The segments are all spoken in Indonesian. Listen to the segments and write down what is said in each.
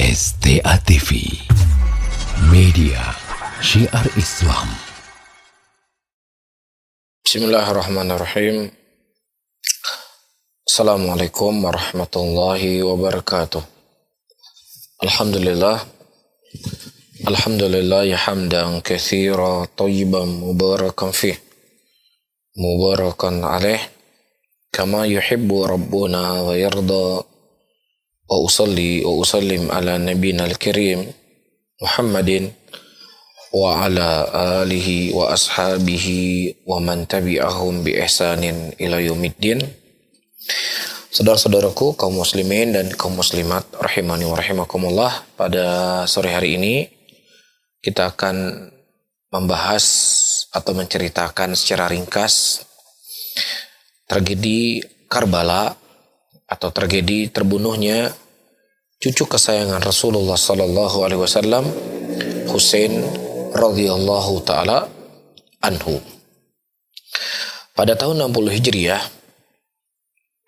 STA TV, media syiar Islam. Bismillahirrahmanirrahim. Assalamualaikum warahmatullahi wabarakatuh. Alhamdulillah hamdan katsira thayyiban mubarakan fih, mubarakan alaih kama yuhibbu rabbuna wa yarda. Wa usalli wa usallim ala nabiyina al-karim Muhammadin wa ala alihi wa ashabihi wa man tabi'ahum bi ihsanin ila yaumiddin. Saudara-saudaraku kaum muslimin dan kaum muslimat rahimani wa rahimakumullah, pada sore hari ini kita akan membahas atau menceritakan secara ringkas tragedi Karbala atau tragedi terbunuhnya cucu kesayangan Rasulullah sallallahu alaihi wasallam, Husain radhiyallahu taala anhu. Pada tahun 60 Hijriah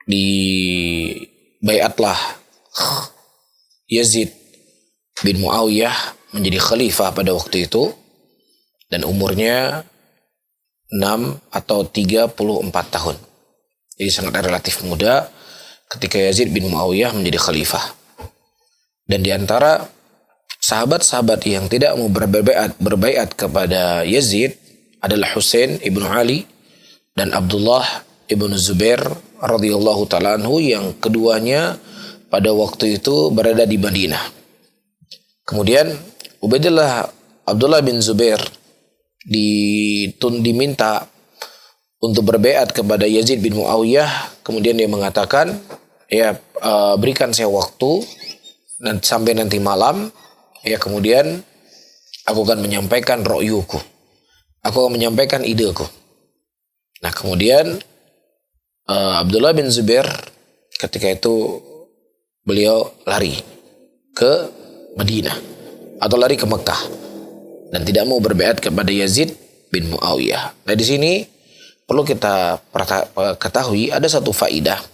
dibaiatlah Yazid bin Muawiyah menjadi khalifah pada waktu itu, dan umurnya 6 atau 34 tahun. Jadi sangat relatif muda ketika Yazid bin Muawiyah menjadi khalifah. Dan di antara sahabat-sahabat yang tidak mau berbaiat kepada Yazid adalah Husain ibnu Ali dan Abdullah ibnu Zubair radhiyallahu ta'ala anhu, yang keduanya pada waktu itu berada di Madinah. Kemudian Abdullah bin Zubair diminta untuk berbaiat kepada Yazid bin Muawiyah. Kemudian dia mengatakan, berikan saya waktu sampai nanti malam, kemudian aku akan menyampaikan ro'yuku, aku akan menyampaikan ideku. Nah kemudian Abdullah bin Zubair ketika itu beliau lari ke Madinah atau lari ke Mekah dan tidak mau berbaiat kepada Yazid bin Muawiyah. Nah di sini perlu kita ketahui ada satu faidah.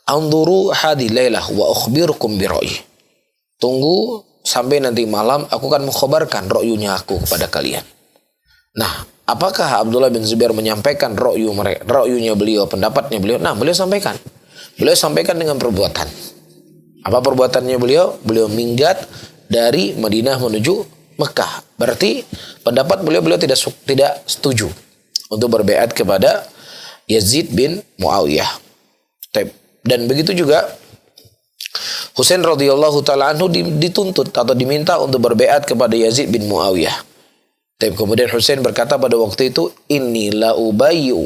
Anzuru hadhihi lailah wa ukhbirukum bi ra'yi. Tunggu sampai nanti malam, aku akan mengkhabarkan ra'yunya aku kepada kalian. Nah, apakah Abdullah bin Zubair menyampaikan ra'yunya beliau, pendapatnya beliau? Nah, beliau sampaikan. Beliau sampaikan dengan perbuatan. Apa perbuatannya beliau? Beliau minggat dari Madinah menuju Mekah. Berarti pendapat beliau tidak setuju untuk berbaiat kepada Yazid bin Muawiyah. Dan begitu juga Husain radhiyallahu ta'ala anhu dituntut atau diminta untuk berbaiat kepada Yazid bin Muawiyah. Kemudian Husain berkata pada waktu itu, inni la ubayyu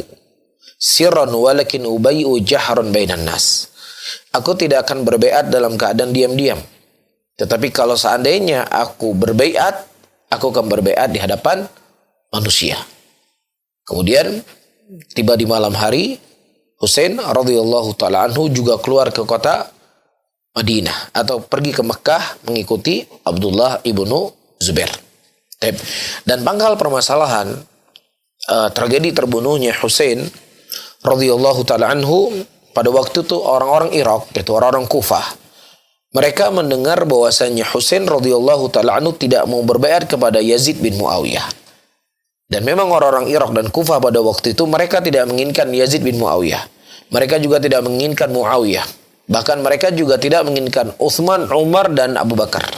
sirran walakin ubayyu jahran bainan nas. Aku tidak akan berbaiat dalam keadaan diam-diam. Tetapi kalau seandainya aku berbaiat, aku akan berbaiat di hadapan manusia. Kemudian tiba di malam hari, Husain radhiyallahu ta'ala anhu juga keluar ke kota Madinah atau pergi ke Mekah mengikuti Abdullah ibnu Zubair. Dan pangkal permasalahan tragedi terbunuhnya Husain radhiyallahu ta'ala anhu pada waktu itu orang-orang Irak, yaitu orang-orang Kufah, mereka mendengar bahwasanya Husain radhiyallahu ta'ala anhu tidak mau berbaiat kepada Yazid bin Muawiyah. Dan memang orang-orang Irak dan Kufah pada waktu itu mereka tidak menginginkan Yazid bin Muawiyah. Mereka juga tidak menginginkan Muawiyah. Bahkan mereka juga tidak menginginkan Utsman, Umar dan Abu Bakar.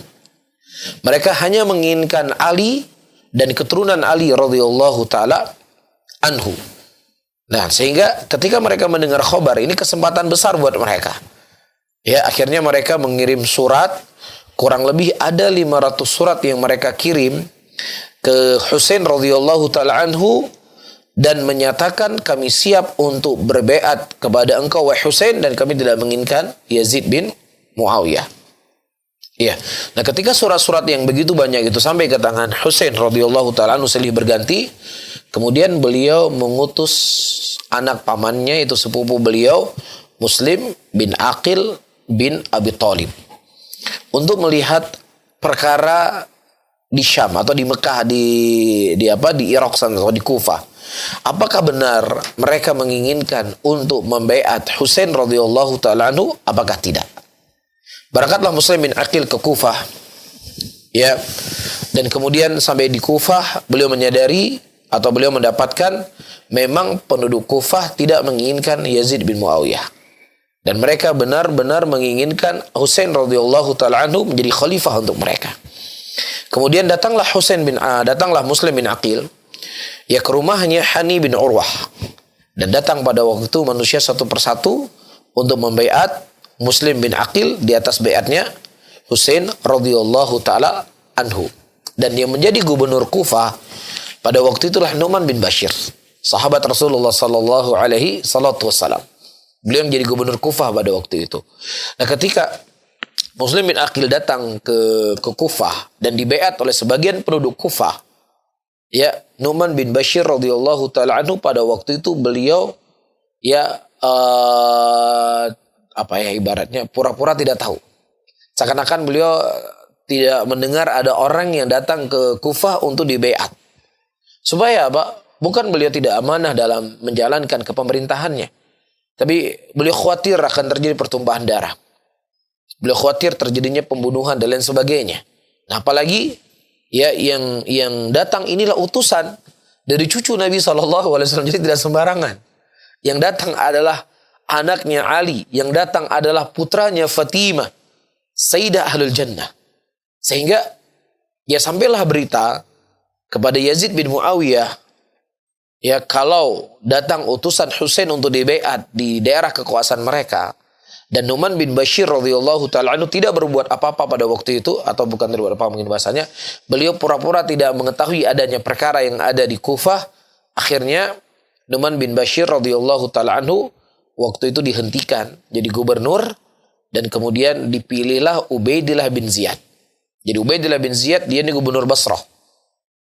Mereka hanya menginginkan Ali dan keturunan Ali radhiyallahu taala anhu. Nah, sehingga ketika mereka mendengar khabar ini, kesempatan besar buat mereka. Akhirnya mereka mengirim surat, kurang lebih ada 500 surat yang mereka kirim ke Husain radhiyallahu taala anhu dan menyatakan, kami siap untuk berbaiat kepada engkau wahai Husain dan kami tidak menginginkan Yazid bin Muawiyah. Nah ketika surat-surat yang begitu banyak itu sampai ke tangan Husain radhiyallahu taala anhu silih berganti, kemudian beliau mengutus anak pamannya, itu sepupu beliau, Muslim bin Aqil bin Abi Thalib, untuk melihat perkara di Syam atau di Mekah, di Irak sana atau di Kufah. Apakah benar mereka menginginkan untuk membaiat Husain radhiyallahu taala anhu, apakah tidak? Berangkatlah Muslim bin Aqil ke Kufah. Ya. Dan kemudian sampai di Kufah, beliau menyadari atau beliau mendapatkan memang penduduk Kufah tidak menginginkan Yazid bin Muawiyah. Dan mereka benar-benar menginginkan Husain radhiyallahu taala anhu menjadi khalifah untuk mereka. Kemudian datanglah Muslim bin Aqil ya ke rumahnya Hani bin Urwah. Dan datang pada waktu itu manusia satu persatu untuk membaiat Muslim bin Aqil di atas baiatnya Husain radhiyallahu taala anhu. Dan yang menjadi gubernur Kufah pada waktu itulah Nu'man bin Bashir, sahabat Rasulullah sallallahu alaihi wasallam. Beliau menjadi gubernur Kufah pada waktu itu. Nah, ketika Muslim bin Aqil datang ke Kufah dan dibaiat oleh sebagian penduduk Kufah, ya, Nu'man bin Bashir radhiyallahu taala anhu pada waktu itu beliau ya ibaratnya pura-pura tidak tahu. Seakan-akan beliau tidak mendengar ada orang yang datang ke Kufah untuk dibaiat. Supaya apa? Bukan beliau tidak amanah dalam menjalankan kepemerintahannya, tapi beliau khawatir akan terjadi pertumpahan darah. Beliau khawatir terjadinya pembunuhan dan lain sebagainya. Nah, apalagi ya yang datang inilah utusan dari cucu Nabi SAW, jadi tidak sembarangan. Yang datang adalah anaknya Ali, yang datang adalah putranya Fatimah, Sayyidah Ahlul Jannah. Sehingga ya sampailah berita kepada Yazid bin Muawiyah, ya kalau datang utusan Husain untuk dibaiat di daerah kekuasaan mereka, dan Nu'man bin Bashir radhiyallahu taala anhu tidak berbuat apa-apa pada waktu itu, atau bukan berbuat apa mungkin bahasanya, beliau pura-pura tidak mengetahui adanya perkara yang ada di Kufah. Akhirnya Nu'man bin Bashir radhiyallahu taala anhu waktu itu dihentikan jadi gubernur, dan kemudian dipilihlah Ubaidillah bin Ziyad. Jadi Ubaidillah bin Ziyad dia ini gubernur Basrah.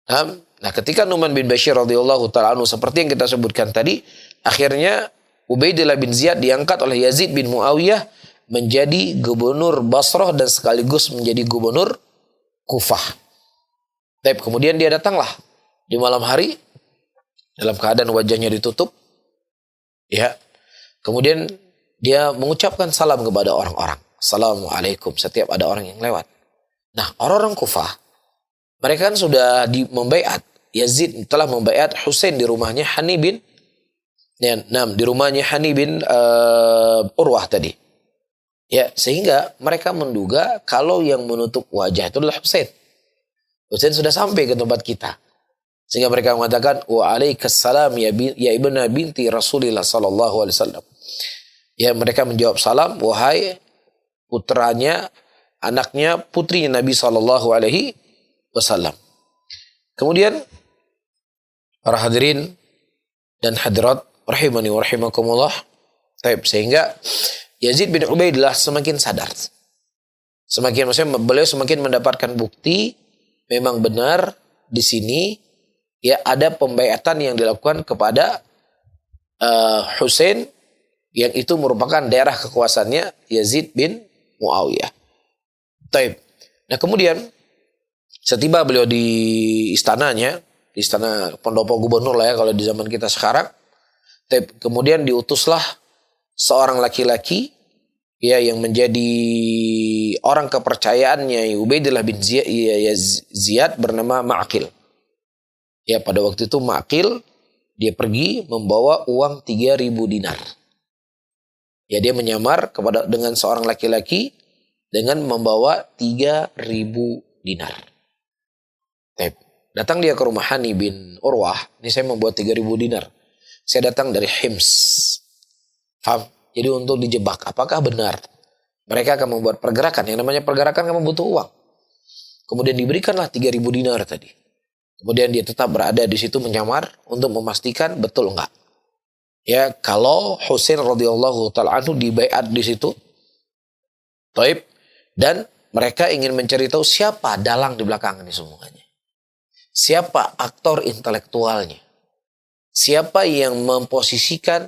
Nah, ketika Nu'man bin Bashir radhiyallahu taala anhu seperti yang kita sebutkan tadi, akhirnya Ubaidillah bin Ziyad diangkat oleh Yazid bin Muawiyah menjadi gubernur Basrah dan sekaligus menjadi gubernur Kufah. Tapi kemudian dia datanglah di malam hari dalam keadaan wajahnya ditutup. Ya. Kemudian dia mengucapkan salam kepada orang-orang. Assalamualaikum setiap ada orang yang lewat. Nah, orang-orang Kufah mereka kan sudah membaiat, Yazid telah membaiat Husain di rumahnya Hani bin Urwah tadi. Ya, sehingga mereka menduga kalau yang menutup wajah itu adalah Husain. Husain sudah sampai ke tempat kita. Sehingga mereka mengatakan, "Wa alaikassalam ya ibna binti Rasulillah sallallahu alaihi wasallam." Ya, mereka menjawab salam, "Wahai putranya, anaknya, putrinya Nabi sallallahu alaihi wasallam." Kemudian para hadirin dan hadirat rahimani wa rahimakumullah. Sehingga Yazid bin Ubaidillah semakin sadar. Beliau semakin mendapatkan bukti memang benar di sini ya ada pembaiatan yang dilakukan kepada Husain yang itu merupakan daerah kekuasaannya Yazid bin Muawiyah. Nah, kemudian setiba beliau di istananya, di istana pendopo gubernur lah ya kalau di zaman kita sekarang. Kemudian diutuslah seorang laki-laki ya yang menjadi orang kepercayaannya Ubaidillah bin Ziyad bernama Ma'aqil. Ya, pada waktu itu Ma'aqil dia pergi membawa uang 3.000 dinar. Ya, dia menyamar dengan seorang laki-laki dengan membawa 3.000 dinar. Datang dia ke rumah Hani bin Urwah, ini saya membawa 3.000 dinar. Saya datang dari Hims. Faham? Jadi untuk dijebak, apakah benar mereka akan membuat pergerakan? Yang namanya pergerakan kan membutuh uang. Kemudian diberikanlah 3.000 dinar tadi. Kemudian dia tetap berada di situ menyamar untuk memastikan betul enggak. Ya, kalau Husain radhiyallahu taala anhu dibaiat di situ. Dan mereka ingin mencari tahu siapa dalang di belakang ini semuanya. Siapa aktor intelektualnya? Siapa yang memposisikan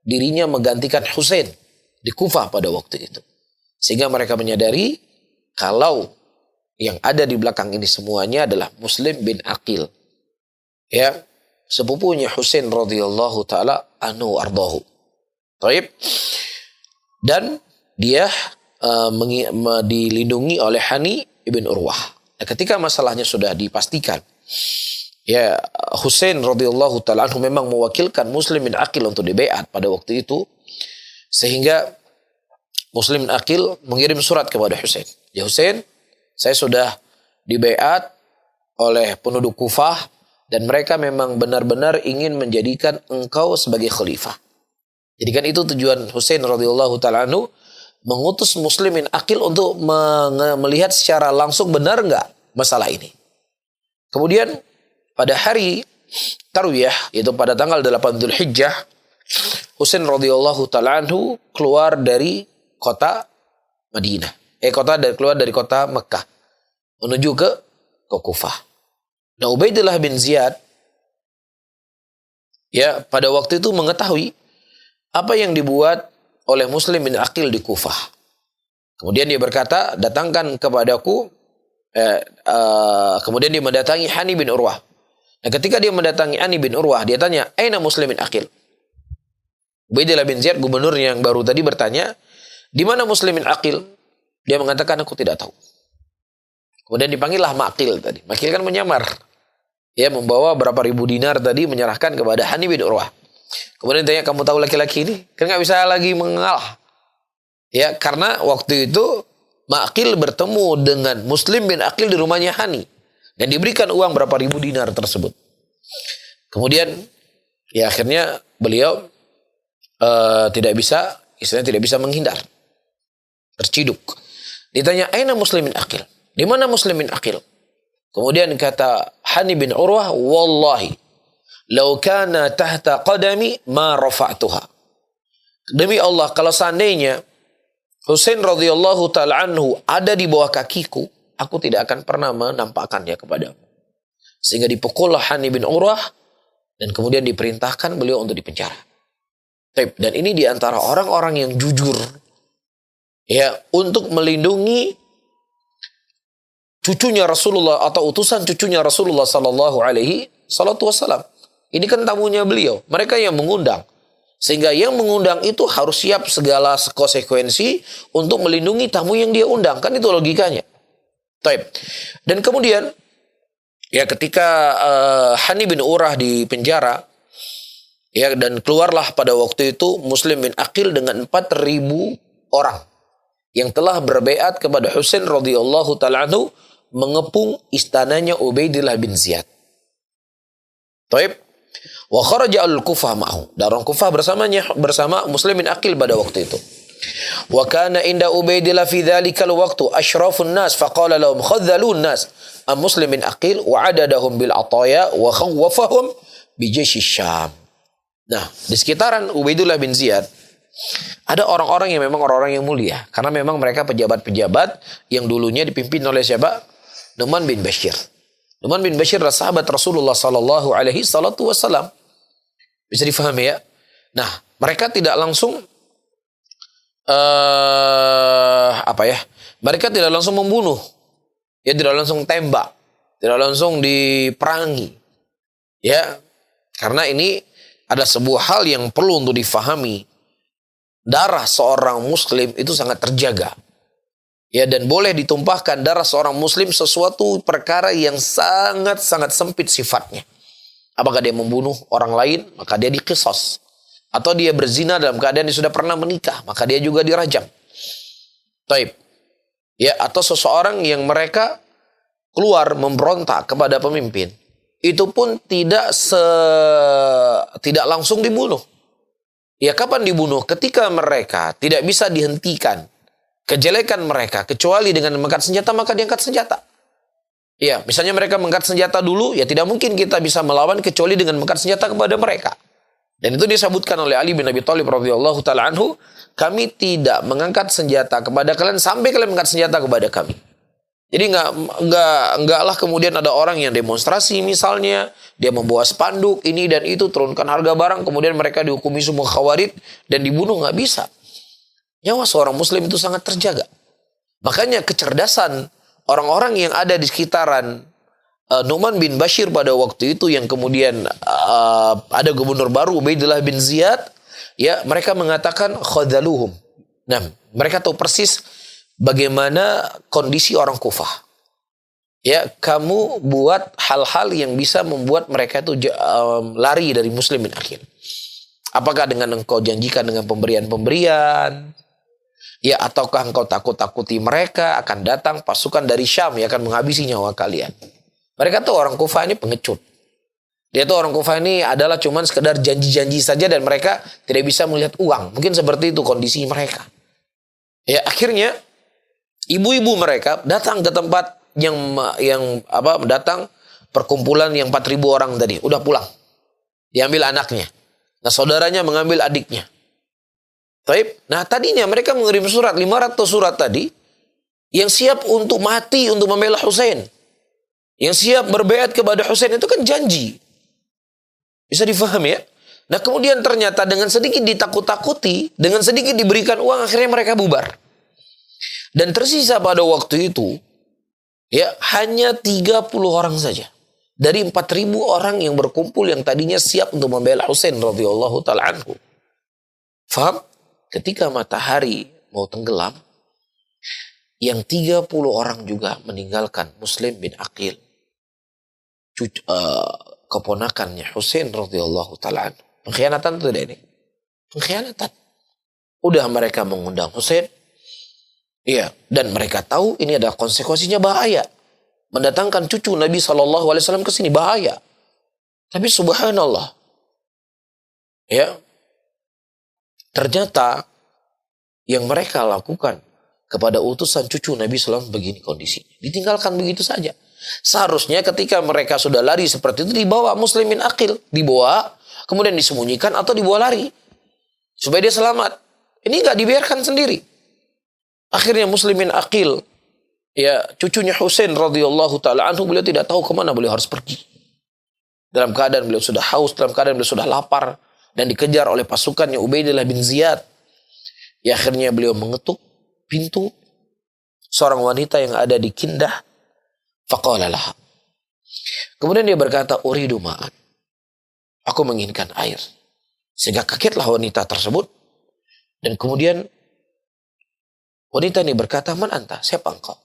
dirinya menggantikan Husain di Kufah pada waktu itu. Sehingga mereka menyadari kalau yang ada di belakang ini semuanya adalah Muslim bin Aqil. Ya, sepupunya Husain radhiyallahu taala anhu ardahu. Dan dia dilindungi oleh Hani ibn Urwah. Nah, ketika masalahnya sudah dipastikan, ya Husain radhiyallahu taala anhu memang mewakilkan Muslim bin Aqil untuk dibaiat pada waktu itu, sehingga Muslim bin Aqil mengirim surat kepada Husain. Ya Husain, saya sudah dibaiat oleh penduduk Kufah dan mereka memang benar-benar ingin menjadikan engkau sebagai khalifah. Jadi kan itu tujuan Husain radhiyallahu taala anhu, mengutus Muslim bin Aqil untuk melihat secara langsung benar enggak masalah ini. Kemudian pada hari Tarwiyah, yaitu pada tanggal 8 Dzulhijjah, Husain radhiyallahu taala anhu keluar dari kota Madinah. Keluar dari kota Mekah menuju ke Kufah. Nah, Ubaidillah bin Ziyad ya pada waktu itu mengetahui apa yang dibuat oleh Muslim bin Aqil di Kufah. Kemudian dia berkata, datangkan kepadaku. Kemudian dia mendatangi Hani bin Urwah. Nah, ketika dia mendatangi Hani bin Urwah, dia tanya, "Aina Muslim bin Aqil?" Ubaidillah bin Ziyad, gubernur yang baru tadi, bertanya, "Di mana Muslim bin Aqil?" Dia mengatakan, "Aku tidak tahu." Kemudian dipanggillah Maqil tadi. Maqil kan menyamar. Ya, membawa berapa ribu dinar tadi, menyerahkan kepada Hani bin Urwah. Kemudian ditanya, "Kamu tahu laki-laki ini?" Kan nggak bisa lagi mengalah. Ya, karena waktu itu Maqil bertemu dengan Muslim bin Aqil di rumahnya Hani. Dan diberikan uang berapa ribu dinar tersebut. Kemudian, ya akhirnya beliau tidak bisa menghindar. Terciduk. Ditanya, "Aina Muslim bin Aqil?" Di mana Muslim bin Aqil? Kemudian kata Hani bin Urwah, "Wallahi, law kana tahta qadami ma rafa'tuha." Demi Allah, kalau seandainya Husain radhiyallahu ta'ala anhu ada di bawah kakiku, aku tidak akan pernah menampakkannya kepadamu. Sehingga dipukullah Hani bin Urwah dan kemudian diperintahkan beliau untuk dipenjara. Dan ini di antara orang-orang yang jujur ya untuk melindungi cucunya Rasulullah atau utusan cucunya Rasulullah sallallahu alaihi wasallam. Ini kan tamunya beliau, mereka yang mengundang. Sehingga yang mengundang itu harus siap segala konsekuensi untuk melindungi tamu yang dia undang. Kan itu logikanya. Dan kemudian ya ketika Hani bin Urwah di penjara ya, dan keluarlah pada waktu itu Muslim bin Aqil dengan 4.000 orang yang telah berbaiat kepada Husain radhiyallahu taala anhu, mengepung istananya Ubaidillah bin Ziyad. Wa kharaja al-Kufah ma'ahu. Dan orang Kufah bersama Muslim bin Aqil pada waktu itu. Wa kana inda Ubaidillah fi dhalikal waqtu asyrafun nas faqala lahum khadhalun nas am Muslim bin Aqil wa adadahum bil ataya wa khawwafahum bi jaysh Syam. Nah, di sekitaran Ubaidillah bin Ziyad ada orang-orang yang memang orang-orang yang mulia, karena memang mereka pejabat-pejabat yang dulunya dipimpin oleh siapa? Nu'man bin Bashir. Nu'man bin Bashir adalah sahabat Rasulullah sallallahu alaihi wasallam. Bisa difahami ya? Nah, mereka tidak langsung mereka tidak langsung membunuh. Ya, tidak langsung tembak, tidak langsung diperangi. Ya, karena ini ada sebuah hal yang perlu untuk difahami. Darah seorang muslim itu sangat terjaga. Ya, dan boleh ditumpahkan darah seorang muslim sesuatu perkara yang sangat-sangat sempit sifatnya. Apakah dia membunuh orang lain, maka dia diqisas. Atau dia berzina dalam keadaan dia sudah pernah menikah, maka dia juga dirajam. Ya, atau seseorang yang mereka keluar memberontak kepada pemimpin, itu pun tidak langsung dibunuh. Ya, kapan dibunuh? Ketika mereka tidak bisa dihentikan kejelekan mereka kecuali dengan mengangkat senjata, maka diangkat senjata. Ya, misalnya mereka mengangkat senjata dulu, ya tidak mungkin kita bisa melawan kecuali dengan mengangkat senjata kepada mereka. Dan itu disebutkan oleh Ali bin Abi Thalib radhiyallahu taala anhu, kami tidak mengangkat senjata kepada kalian sampai kalian mengangkat senjata kepada kami. Jadi enggaklah kemudian ada orang yang demonstrasi misalnya, dia membawa spanduk ini dan itu, turunkan harga barang, kemudian mereka dihukumi semua khawarid dan dibunuh, nggak bisa. Nyawa seorang muslim itu sangat terjaga. Makanya kecerdasan orang-orang yang ada di sekitaran Nu'man bin Bashir pada waktu itu, yang kemudian ada gubernur baru Ubaidillah bin Ziyad, ya mereka mengatakan khadhaluhum. Nah, mereka tahu persis bagaimana kondisi orang Kufah. Ya, kamu buat hal-hal yang bisa membuat mereka itu lari dari Muslim bin Aqil. Apakah dengan engkau janjikan dengan pemberian-pemberian? Ya, ataukah engkau takut-takuti mereka akan datang pasukan dari Syam yang akan menghabisi nyawa kalian? Mereka tuh orang Kufah ini pengecut. Dia tuh orang Kufah ini adalah cuman sekedar janji-janji saja dan mereka tidak bisa melihat uang. Mungkin seperti itu kondisi mereka. Ya, akhirnya ibu-ibu mereka datang ke tempat yang datang perkumpulan yang 4.000 orang tadi, udah pulang. Diambil anaknya. Nah, saudaranya mengambil adiknya. Taib. Nah, tadinya mereka mengirim surat 500 surat tadi yang siap untuk mati untuk membela Husain. Yang siap berbaiat kepada Husain itu kan janji. Bisa difahami ya? Nah, kemudian ternyata dengan sedikit ditakut-takuti, dengan sedikit diberikan uang, akhirnya mereka bubar. Dan tersisa pada waktu itu ya hanya 30 orang saja dari 4.000 orang yang berkumpul yang tadinya siap untuk membela Husain radhiyallahu taala anhu. Faham? Ketika matahari mau tenggelam, yang 30 orang juga meninggalkan Muslim bin Aqil, keponakannya Husain radhiyallahu taala anhu. Pengkhianatan itu tidak ini? Pengkhianatan. Udah mereka mengundang Husain. Iya, dan mereka tahu ini ada konsekuensinya bahaya. Mendatangkan cucu Nabi SAW ke sini bahaya. Tapi subhanallah. Ya. Ternyata yang mereka lakukan kepada utusan cucu Nabi SAW begini kondisinya. Ditinggalkan begitu saja. Seharusnya ketika mereka sudah lari seperti itu dibawa Muslim bin Aqil. Dibawa, kemudian disembunyikan atau dibawa lari. Supaya dia selamat. Ini nggak dibiarkan sendiri. Akhirnya Muslim bin Aqil, ya cucunya Husain radhiyallahu taala anhu, beliau tidak tahu kemana beliau harus pergi. Dalam keadaan beliau sudah haus, dalam keadaan beliau sudah lapar dan dikejar oleh pasukannya Ubaidillah bin Ziyad. Ya, akhirnya beliau mengetuk pintu seorang wanita yang ada di Kindah. Faqala laha. Kemudian dia berkata, uridu ma'an. Aku menginginkan air. Sehingga kagetlah wanita tersebut. Dan kemudian wanita ini berkata, man anta? Siapa engkau?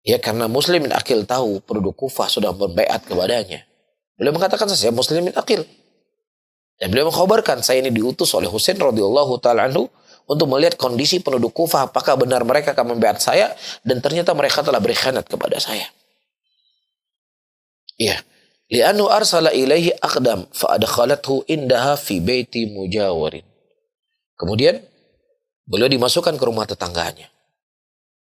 Ya, karena Muslim bin Aqil tahu penduduk Kufah sudah berbaiat kepadanya. Beliau mengatakan, saya Muslim bin Aqil. Dan beliau mengkhabarkan, saya ini diutus oleh Husain radhiyallahu taala anhu untuk melihat kondisi penduduk Kufah, apakah benar mereka akan membaiat saya, dan ternyata mereka telah berkhianat kepada saya. Ya, li'annu arsala ilaihi aqdam fa adkhalathu indaha fi baiti mujawarin. Kemudian beliau dimasukkan ke rumah tetangganya.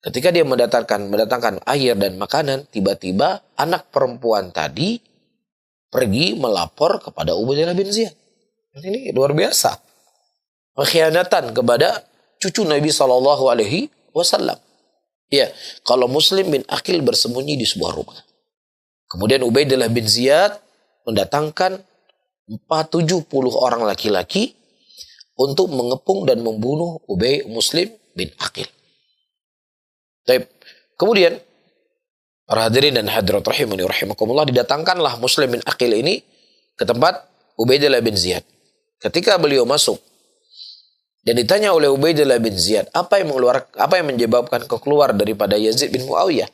Ketika dia mendatangkan air dan makanan, tiba-tiba anak perempuan tadi pergi melapor kepada Ubaidillah bin Ziyad. Ini luar biasa. Pengkhianatan kepada cucu Nabi SAW. Ya, kalau Muslim bin Aqil bersembunyi di sebuah rumah. Kemudian Ubaidillah bin Ziyad mendatangkan 70 orang laki-laki untuk mengepung dan membunuh Muslim bin Aqil. Kemudian para hadirin dan hadirat rahimani rahimakumullah, didatangkanlah Muslim bin Aqil ini ke tempat Ubaidillah bin Ziyad. Ketika beliau masuk dan ditanya oleh Ubaidillah bin Ziyad, apa yang menyebabkan kau keluar daripada Yazid bin Muawiyah?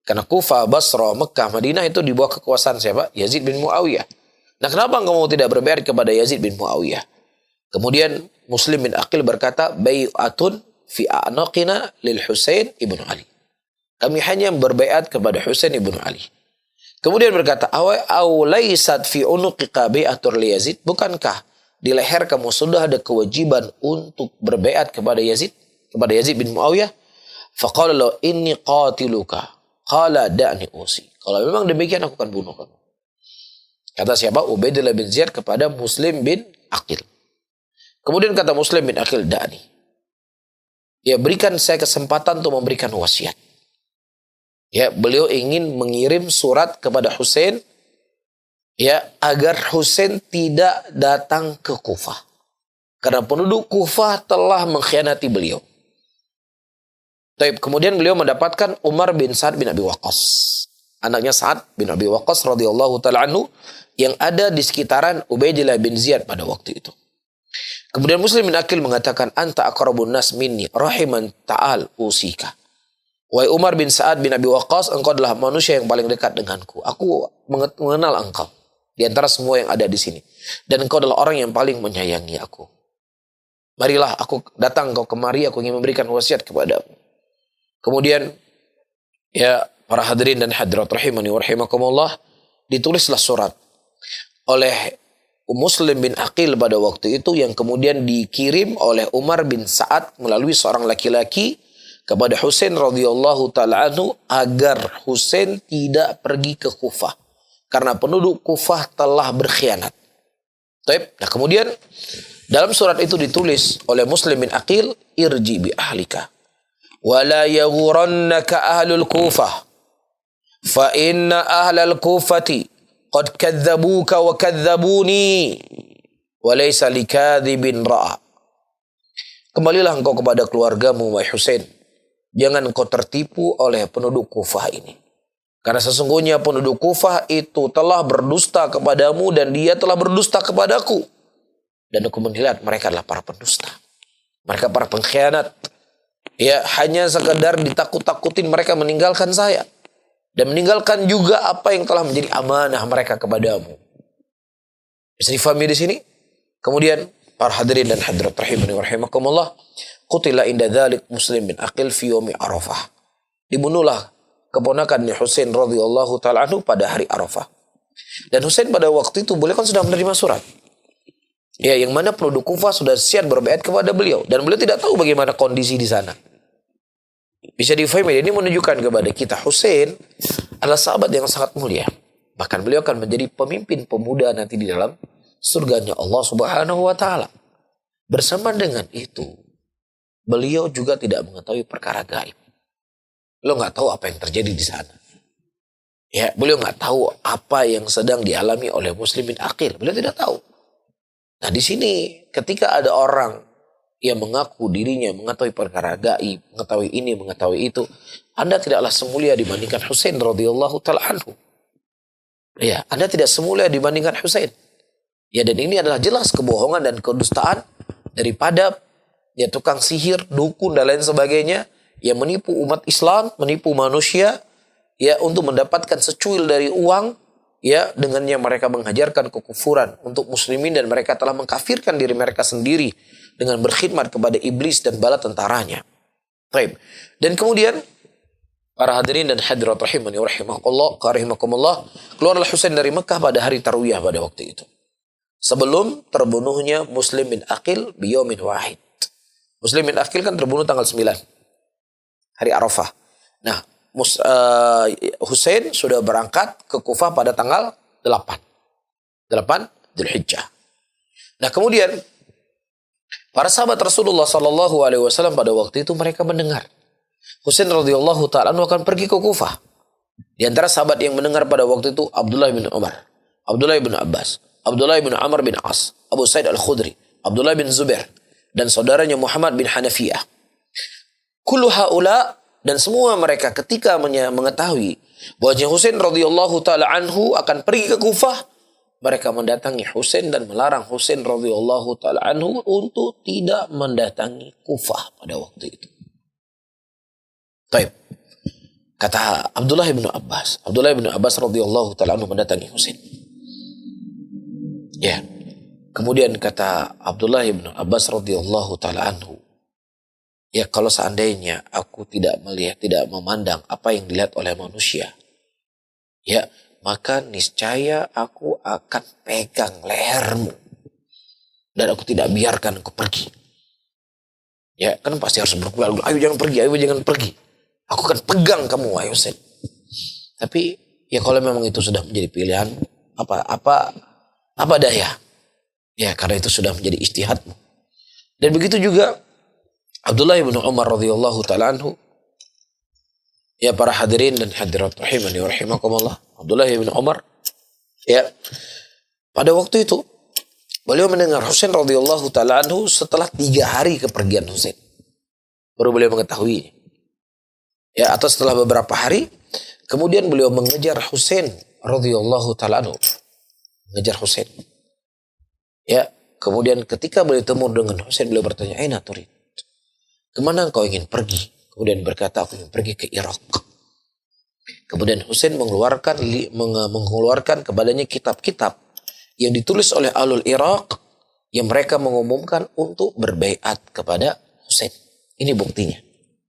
Karena Kufah, Basra, Mekah, Madinah itu di bawah kekuasaan siapa? Yazid bin Muawiyah. Nah, kenapa kamu tidak berbaiat kepada Yazid bin Muawiyah? Kemudian Muslim bin Aqil berkata, bai'atun fi a'naqina lil Husain ibn Ali. Kami hanya berbaiat kepada Husain ibn Ali. Kemudian berkata, aw laysat fi unuqika bai'atur li Yazid? Bukankah di leher kamu sudah ada kewajiban untuk berbaiat kepada Yazid bin Muawiyah? Faqala lahu inni qatiluka. Qala da'ni usi. Kalau memang demikian aku akan bunuh kamu. Kata siapa? Ubaidillah bin Ziyad kepada Muslim bin Aqil. Kemudian kata Muslim bin Aqil, da'ni. Ya, berikan saya kesempatan untuk memberikan wasiat. Ya, beliau ingin mengirim surat kepada Husain, ya, agar Husain tidak datang ke Kufah. Karena penduduk Kufah telah mengkhianati beliau. Kemudian beliau mendapatkan Umar bin Sa'ad bin Abi Waqqas, anaknya Sa'ad bin Abi Waqqas radhiyallahu ta'ala anhu, yang ada di sekitaran Ubaidillah bin Ziyad pada waktu itu. Kemudian Muslim bin Aqil mengatakan, anta aqrabun nas minni rahiman ta'al usika. Wahai Umar bin Sa'ad bin Abi Waqqas, engkau adalah manusia yang paling dekat denganku. Aku mengenal engkau di antara semua yang ada di sini. Dan engkau adalah orang yang paling menyayangi aku. Marilah aku datang kau kemari, aku ingin memberikan wasiat kepadamu. Kemudian, ya para hadirin dan hadirat rahimani wa rahimakumullah, ditulislah surat oleh Muslim bin Aqil pada waktu itu yang kemudian dikirim oleh Umar bin Sa'ad melalui seorang laki-laki kepada Husain radhiyallahu ta'ala anhu agar Husain tidak pergi ke Kufah karena penduduk Kufah telah berkhianat. Nah kemudian dalam surat itu ditulis oleh Muslim bin Aqil, irji bi ahlika wa la yaghurannaka ahlul Kufah fa inna ahlal Kufati qad kadzabuka wa kadzabuni wa laysa likadzibin ra'a. Kembalilah engkau kepada keluargamu wahai Husain. Jangan engkau tertipu oleh penduduk Kufah ini. Karena sesungguhnya penduduk Kufah itu telah berdusta kepadamu dan dia telah berdusta kepadaku. Dan aku melihat mereka adalah para pendusta. Mereka para pengkhianat. Ya, hanya sekedar ditakut-takutin mereka meninggalkan saya. Dan meninggalkan juga apa yang telah menjadi amanah mereka kepadamu. Bisa difahami di sini? Kemudian para hadirin dan hadirat rahimani wa rahimakumullah, qutila inda dzalik Muslim bin Aqil fi yaumi Arafah. Dibunuhlah keponakannya Husain radhiyallahu taala anhu pada hari Arafah. Dan Husain pada waktu itu beliau kan sudah menerima surat. Ya, yang mana penduduk Kufah sudah siap berbaiat kepada beliau dan beliau tidak tahu bagaimana kondisi di sana. Bisa difahami, ini menunjukkan kepada kita Husain adalah sahabat yang sangat mulia. Bahkan beliau akan menjadi pemimpin pemuda nanti di dalam surganya Allah Subhanahu wa taala. Bersama dengan itu, beliau juga tidak mengetahui perkara gaib. Beliau nggak tahu apa yang terjadi di sana. Ya, beliau nggak tahu apa yang sedang dialami oleh Muslim bin Aqil. Beliau tidak tahu. Nah, di sini ketika ada orang yang mengaku dirinya mengetahui perkara gaib, mengetahui ini, mengetahui itu, Anda tidaklah semulia dibandingkan Husain radhiyallahu taala anhu. Ya, Anda tidak semulia dibandingkan Husain. Ya, dan ini adalah jelas kebohongan dan kedustaan daripada ya tukang sihir, dukun dan lain sebagainya yang menipu umat Islam, menipu manusia ya untuk mendapatkan secuil dari uang ya dengannya mereka mengajarkan kekufuran untuk muslimin dan mereka telah mengkafirkan diri mereka sendiri dengan berkhidmat kepada iblis dan bala tentaranya. Baik. Dan kemudian para hadirin dan hadirat rahimani wa rahimakumullah, keluarlah Husain dari Mekah pada hari Tarwiyah pada waktu itu. Sebelum terbunuhnya Muslim bin Aqil biyaumin wahid. Muslim bin Aqil kan terbunuh tanggal 9 hari Arafah. Nah, Husain sudah berangkat ke Kufah pada tanggal 8 Dzulhijjah. Nah, kemudian para sahabat Rasulullah sallallahu alaihi wasallam pada waktu itu mereka mendengar Husain radhiyallahu taala akan pergi ke Kufah. Di antara sahabat yang mendengar pada waktu itu Abdullah bin Umar, Abdullah bin Abbas, Abdullah bin Amr bin As, Abu Sa'id Al-Khudri, Abdullah bin Zubair dan saudaranya Muhammad bin Hanafiyah. Kullu haula, dan semua mereka ketika mengetahui bahwa Husain radhiyallahu taala anhu akan pergi ke Kufah, mereka mendatangi Husain dan melarang Husain radhiyallahu taala anhu untuk tidak mendatangi Kufah pada waktu itu. Baik. Kata Abdullah bin Abbas radhiyallahu taala anhu mendatangi Husain. Ya. Kemudian kata Abdullah bin Abbas radhiyallahu taala anhu, ya kalau seandainya aku tidak melihat, tidak memandang apa yang dilihat oleh manusia, ya maka niscaya aku akan pegang lehermu dan aku tidak biarkan engkau pergi. Ya kan pasti harus bergulal, ayo jangan pergi. Aku akan pegang kamu wahai Husain. Tapi ya kalau memang itu sudah menjadi pilihan, apa daya? Ya karena itu sudah menjadi ijtihadmu. Dan begitu juga Abdullah bin Umar radhiyallahu taala anhu. Ya para hadirin dan hadirat rahimani wa rahimakumullah. Abdullah bin Umar ya pada waktu itu beliau mendengar Husain radhiyallahu taala anhu setelah 3 hari kepergian Husain. Baru beliau mengetahui. Ya, atau setelah beberapa hari kemudian beliau mengejar Husain radhiyallahu taala anhu. Mengejar Husain. Ya, Kemudian ketika beliau temu dengan Husain, beliau bertanya, "Aina turid?" Kemana engkau ingin pergi? Kemudian berkata, "Aku ingin pergi ke Irak." Kemudian Husain mengeluarkan kepadanya kitab-kitab yang ditulis oleh Ahlul Irak yang mereka mengumumkan untuk berbaiat kepada Husain. Ini buktinya.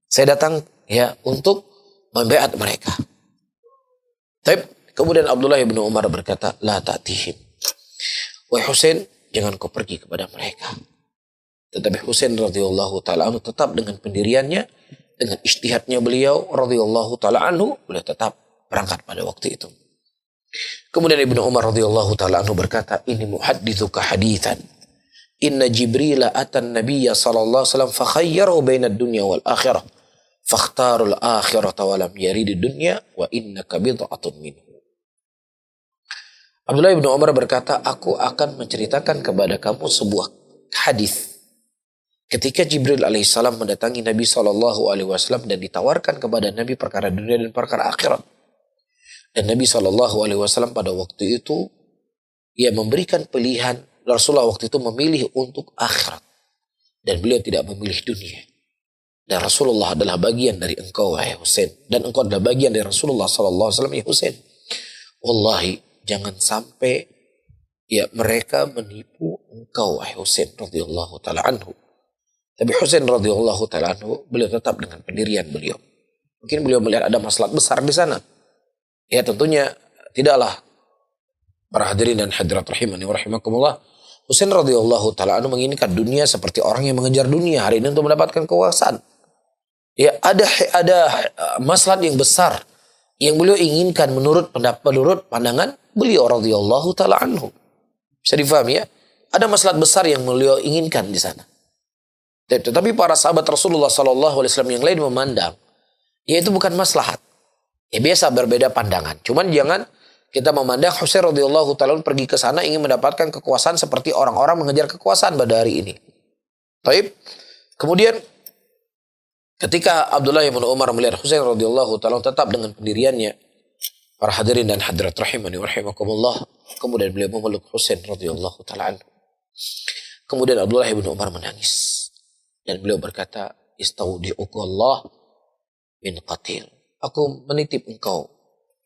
Saya datang ya untuk membaiat mereka. Tapi kemudian Abdullah bin Umar berkata, "La ta'tihim." Wahai Husain, jangan kau pergi kepada mereka. Tetapi Husain radhiyallahu taala anhu tetap dengan pendiriannya, dengan ijtihadnya beliau radhiyallahu taala anhu, beliau tetap berangkat pada waktu itu. Kemudian Ibnu Umar radhiyallahu taala anhu berkata, "Ini muhadditsuka haditsan. Inna Jibril atan Nabiyya sallallahu alaihi wasallam fakhayyarahu bainad dunya wal akhirah. Fakhtarul akhirata wa lam yarid dunya wa innaka bid'atun minhu." Abdullah bin Umar berkata, "Aku akan menceritakan kepada kamu sebuah hadis. Ketika Jibril alaihissalam mendatangi Nabi SAW dan ditawarkan kepada Nabi perkara dunia dan perkara akhirat. Dan Nabi SAW pada waktu itu, ia memberikan pilihan. Rasulullah waktu itu memilih untuk akhirat. Dan beliau tidak memilih dunia. Dan Rasulullah adalah bagian dari engkau, wahai Husain. Dan engkau adalah bagian dari Rasulullah SAW, ya Husain. Wallahi, jangan sampai ya mereka menipu engkau, wahai Husain radhiyallahu ta'ala anhu." Tapi Husain radhiyallahu ta'ala anhu, beliau tetap dengan pendirian beliau. Mungkin beliau melihat ada masalah besar di sana. Ya tentunya tidaklah, para hadirin dan hadirat rahimani wa rahimakumullah, Husain radhiyallahu ta'ala anhu menginginkan dunia seperti orang yang mengejar dunia hari ini untuk mendapatkan kekuasaan. Ya ada masalah yang besar yang beliau inginkan menurut pandangan beliau radhiyallahu ta'ala anhu. Bisa difahami ya? Ada masalah besar yang beliau inginkan di sana. Tetapi para sahabat Rasulullah SAW yang lain memandang, ya itu bukan maslahat. Ya biasa berbeda pandangan. Cuman jangan kita memandang Husain radhiyallahu ta'ala pergi ke sana ingin mendapatkan kekuasaan seperti orang-orang mengejar kekuasaan pada hari ini. Taib. Kemudian ketika Abdullah bin Umar melihat Husain radhiyallahu ta'ala tetap dengan pendiriannya, para hadirin dan hadirat rahimani wa rahimakumullah, kemudian beliau memeluk Husain radhiyallahu ta'ala anhu. Kemudian Abdullah bin Umar menangis. Dan beliau berkata, "Istaudi'ukallah min qatil." Aku menitip engkau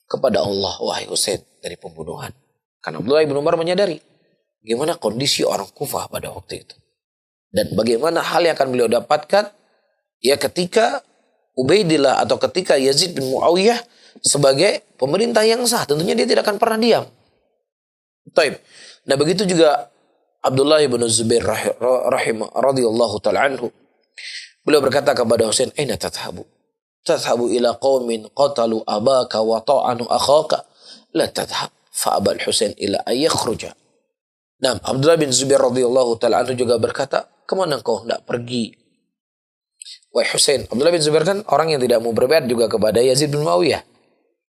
kepada Allah, wahai Husain, dari pembunuhan. Karena Abdullah bin Umar menyadari bagaimana kondisi orang Kufah pada waktu itu. Dan bagaimana hal yang akan beliau dapatkan ya ketika Ubaidillah atau ketika Yazid bin Muawiyah sebagai pemerintah yang sah. Tentunya dia tidak akan pernah diam. Taib. Nah begitu juga Abdullah bin Zubair radhiyallahu ta'ala anhu. Beliau berkata kepada Husain, "Aina tadhhabu? Tadhhabu ila qaumin qatalu abaka wa ta'anu akhaka? La tadhhab." Fa abal Husain ila ay yakhruja. Nah, Abdullah bin Zubair radhiyallahu ta'ala anhu juga berkata, "Kemana engkau hendak pergi, wahai Husain?" Abdullah bin Zubair kan orang yang tidak mau berbaiat juga kepada Yazid bin Muawiyah.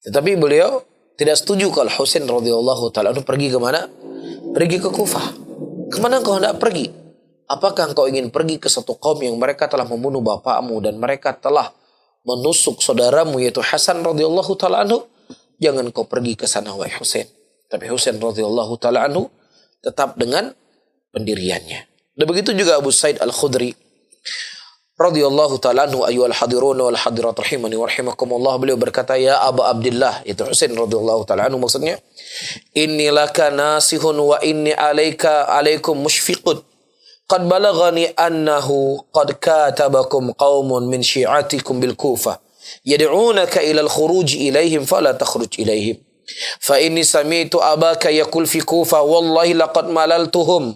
Tetapi beliau tidak setuju kalau Husain radhiyallahu ta'ala anhu pergi ke mana? Pergi ke Kufah. Kemana engkau hendak pergi? Apakah engkau ingin pergi ke satu kaum yang mereka telah membunuh bapakmu dan mereka telah menusuk saudaramu yaitu Hasan radhiyallahu ta'ala anhu? Jangan kau pergi ke sana, wahai Husain. Tapi Husain radhiyallahu ta'ala anhu tetap dengan pendiriannya. Dan begitu juga Abu Sa'id Al-Khudri radhiyallahu ta'ala anhu, ayyuhal hadirun wal hadirat rahimani wa rahimakumullah, beliau berkata, "Ya Abu Abdullah," itu Husain radhiyallahu ta'ala anhu maksudnya, "Inni laka nasihun wa inni alaikum mushfiqun. Qad balagani annahu qad katabakum qaumun min syi'atikum bil Kufah yad'unaka ila al-khuruj ilaihim fala takhruj ilaihim. Fa inni sami'tu abaka yaqul fi Kufah wallahi laqad malaltuhum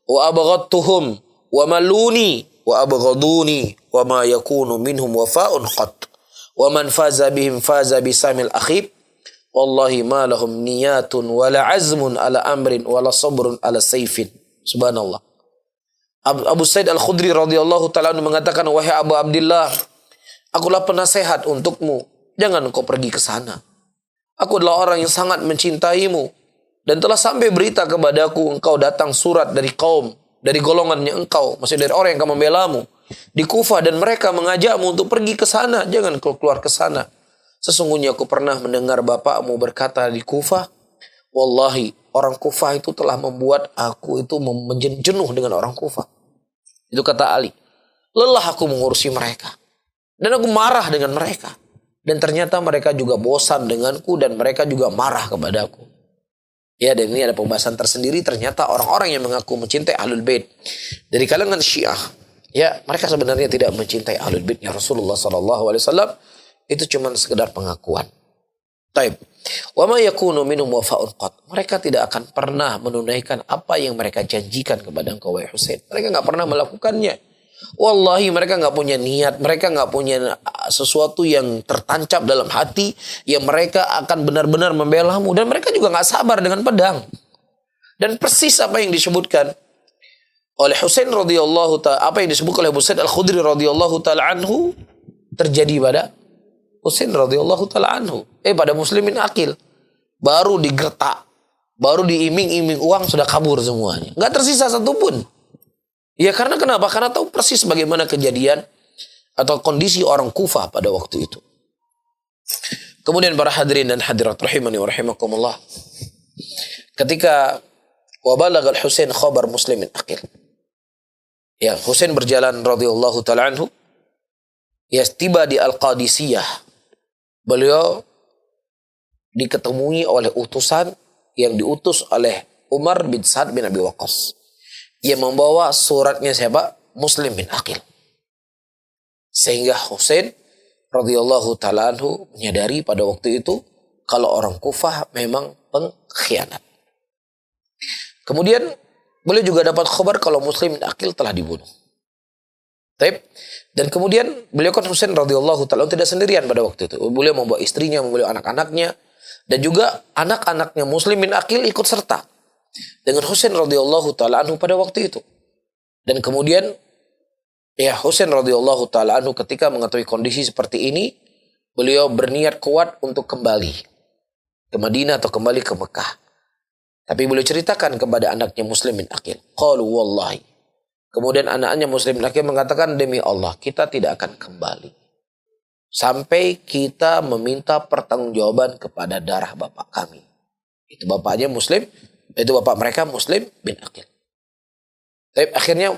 wa abghadtuhum wa maluni wa abghaduni wa ma yakunu minhum wafa'un qat. Wa man faza bihim faza bisamil akhib. Wallahi ma lahum niyatun wala azmun ala amrin wala sabrun ala sayfin." Subhanallah. Abu Sa'id Al-Khudri radhiyallahu ta'ala mengatakan, "Wahai Abu Abdullah, akulah penasehat untukmu. Jangan engkau pergi ke sana. Aku adalah orang yang sangat mencintaimu. Dan telah sampai berita kepadaku engkau datang surat dari kaum, dari golongannya engkau, maksudnya dari orang yang akan membelamu di Kufah, dan mereka mengajakmu untuk pergi ke sana. Jangan kau keluar ke sana. Sesungguhnya aku pernah mendengar bapakmu berkata di Kufah, wallahi orang Kufah itu telah membuat aku itu jenuh dengan orang Kufah. Itu kata Ali. Lelah aku mengurusi mereka. Dan aku marah dengan mereka. Dan ternyata mereka juga bosan denganku dan mereka juga marah kepadaku. Ya, dan ini ada pembahasan tersendiri. Ternyata orang-orang yang mengaku mencintai Ahlul Bait dari kalangan Syiah, ya, mereka sebenarnya tidak mencintai Ahlul Baitnya Rasulullah SAW. Itu cuma sekedar pengakuan. Taib. Wa ma yakunu minhum wafa'un qat. Mereka tidak akan pernah menunaikan apa yang mereka janjikan kepada engkau wahai Husain. Mereka enggak pernah melakukannya. Wallahi mereka enggak punya niat, mereka enggak punya sesuatu yang tertancap dalam hati yang mereka akan benar-benar membelamu, dan mereka juga enggak sabar dengan pedang. Dan persis apa yang disebutkan oleh Husain radhiyallahu taala, apa yang disebut oleh Abu Sa'id Al-Khudri radhiyallahu taala anhu terjadi pada Husain radhiyallahu taala anhu. Pada muslimin akil. Baru digertak, baru diiming-iming uang sudah kabur semuanya. Enggak tersisa satupun. Ya karena kenapa? Karena tahu persis bagaimana kejadian atau kondisi orang Kufah pada waktu itu. Kemudian para hadirin dan hadirat rahimani wa rahimakumullah. Ketika wabalagh al-Husain khabar muslimin akil. Ya, Husain berjalan radhiyallahu taala anhu. Ya, tiba di Al-Qadisiyah. Beliau diketemui oleh utusan yang diutus oleh Umar bin Sa'ad bin Abi Waqqas. Yang membawa suratnya siapa? Muslim bin Aqil. Sehingga Husain radhiyallahu taala anhu menyadari pada waktu itu kalau orang Kufah memang pengkhianat. Kemudian beliau juga dapat kabar kalau Muslim bin Aqil telah dibunuh. Dan kemudian beliau kan Husain radhiyallahu taala tidak sendirian pada waktu itu. Beliau membawa istrinya, membawa anak-anaknya, dan juga anak-anaknya Muslim bin Aqil ikut serta dengan Husain radhiyallahu taala anhu pada waktu itu. Dan kemudian ya Husain radhiyallahu taala anhu ketika mengetahui kondisi seperti ini, beliau berniat kuat untuk kembali ke Madinah atau kembali ke Mekah. Tapi beliau ceritakan kepada anaknya Muslim bin Aqil, qalu wallahi. Kemudian anaknya Muslim bin Aqil mengatakan, demi Allah kita tidak akan kembali sampai kita meminta pertanggungjawaban kepada darah bapak kami. Itu bapaknya Muslim, itu bapak mereka Muslim bin Aqil. Tapi akhirnya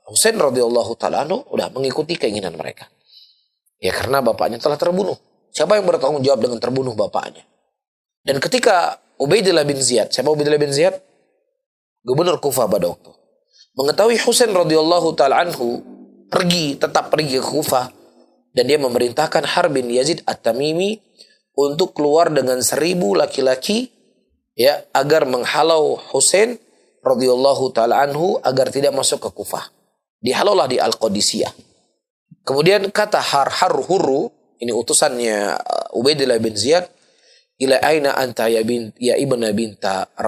Husain radhiyallahu taala anhu udah mengikuti keinginan mereka. Ya karena bapaknya telah terbunuh. Siapa yang bertanggung jawab dengan terbunuh bapaknya? Dan ketika Ubaidillah bin Ziyad, siapa Ubaidillah bin Ziyad? Gubernur Kufah pada waktu, mengetahui Husain radhiyallahu taala anhu tetap pergi ke Kufah, dan dia memerintahkan Harb bin Yazid At-Tamimi untuk keluar dengan 1000 laki-laki ya agar menghalau Husain radhiyallahu taala anhu agar tidak masuk ke Kufah. Dihalaulah di Al-Qadisiyah. Kemudian kata Hurru, ini utusannya Ubaidillah bin Ziyad, ila aina anta ya ibna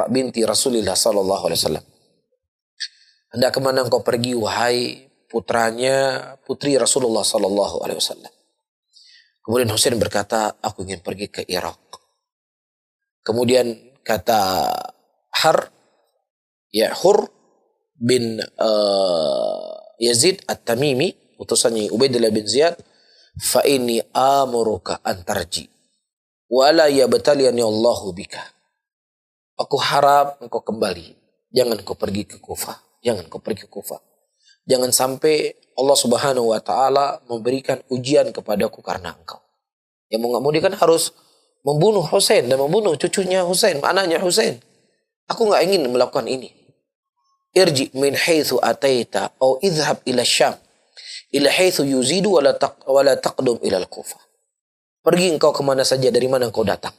binti Rasulillah sallallahu alaihi wasallam. Anda kemana engkau pergi wahai putri Rasulullah sallallahu alaihi wasallam? Kemudian Husain berkata, aku ingin pergi ke Irak. Kemudian kata Hur bin Yazid At-Tamimi, utusannya Ubaidillah bin Ziyad, fa inni amuruka an tarji wala yabtaliyani Allahu bika. Aku harap engkau kembali. Jangan kau pergi ke Kufah. Jangan sampai Allah Subhanahu wa taala memberikan ujian kepadaku karena engkau. Yang mau enggak mau dia kan harus membunuh Husain dan membunuh cucunya Husain, anaknya Husain. Aku enggak ingin melakukan ini. Irji min haitsu ataita au idhhab ila Syam ila haitsu yuzidu wala taqdum ila al-Kufah. Pergi engkau kemana saja, dari mana engkau datang.